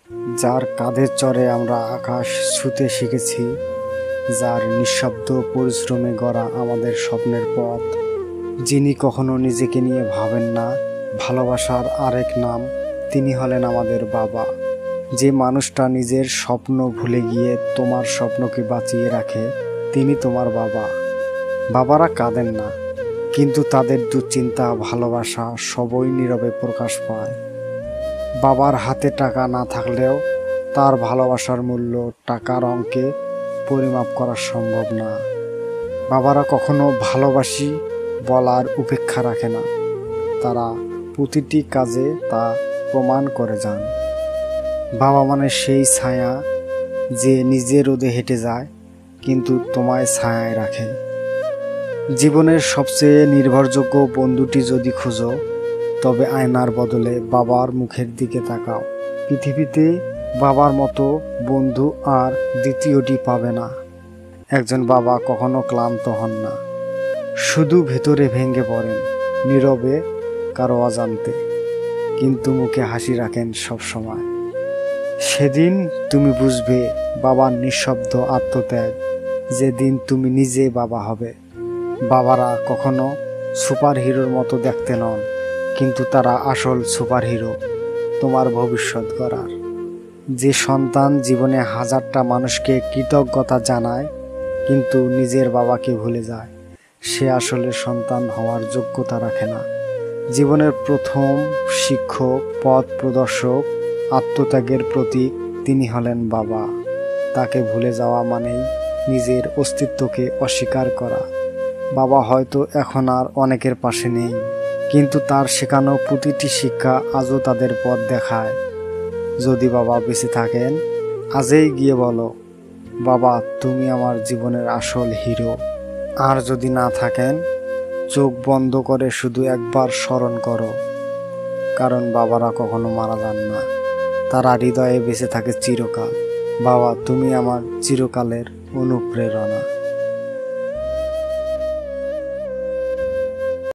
যার কাঁধের চড়ে আমরা আকাশ ছুঁতে শিখেছি, যার নিঃশব্দ পরিশ্রমে গড়া আমাদের স্বপ্নের পথ, যিনি কখনো নিজেকে নিয়ে ভাবেন না। ভালোবাসার আরেক নাম, তিনি হলেন আমাদের বাবা। যে মানুষটা নিজের স্বপ্ন ভুলে গিয়ে তোমার স্বপ্নকে বাঁচিয়ে রাখে, তিনি তোমার বাবা। বাবারা কাঁদেন না, কিন্তু তাদের দুশ্চিন্তা, ভালোবাসা সবই নীরবে প্রকাশ পায়। বাবার হাতে টাকা না থাকলেও তার ভালোবাসার মূল্য টাকার অঙ্কে পরিমাপ করা সম্ভব না। বাবারা কখনো ভালোবাসি বলার উপেক্ষা রাখে না, তারা প্রতিটি কাজে তা প্রমাণ করে যান। বাবা মানে সেই ছায়া যে নিজে রোদে হেঁটে যায় কিন্তু তোমায় ছায়ায় রাখে। জীবনের সবচেয়ে নির্ভরযোগ্য বন্ধুটি যদি খোঁজো, তবে আয়নার বদলে বাবার মুখের দিকে তাকাও। পৃথিবীতে বাবার মতো বন্ধু আর দ্বিতীয়টি পাবে না। একজন বাবা কখনো ক্লান্ত হন না, শুধু ভেতরে ভেঙে পড়েন, নীরবে, কারো অজান্তে, কিন্তু মুখে হাসি রাখেন সবসময়। সেদিন তুমি বুঝবে বাবার নিঃশব্দ আত্মত্যাগ, যেদিন তুমি নিজে বাবা হবে। বাবারা কখনো সুপার হিরোর মতো দেখতে নন, কিন্তু তারা আসল সুপার হিরো তোমার ভবিষ্যৎ গড়ার। যে সন্তান জীবনে হাজারটা মানুষকে কৃতজ্ঞতা জানায় কিন্তু নিজের বাবাকে ভুলে যায়, সে আসলে সন্তান হওয়ার যোগ্যতা রাখে না। জীবনের প্রথম শিক্ষক, পথ প্রদর্শক, আত্মত্যাগের প্রতীক, তিনি হলেন বাবা। তাকে ভুলে যাওয়া মানেই নিজের অস্তিত্বকে অস্বীকার করা। বাবা হয়তো এখন আর অনেকের পাশে নেই, কিন্তু তার শেখানো প্রতিটি শিক্ষা আজও তাদের পথ দেখায়। যদি বাবা বেঁচে থাকেন, আজই গিয়ে বলো, বাবা তুমি আমার জীবনের আসল হিরো। আর যদি না থাকেন, চোখ বন্ধ করে শুধু একবার স্মরণ করো, কারণ বাবারা কখনো মারা যান না, তারা হৃদয়ে বেঁচে থাকে চিরকাল। বাবা তুমি আমার চিরকালের অনুপ্রেরণা।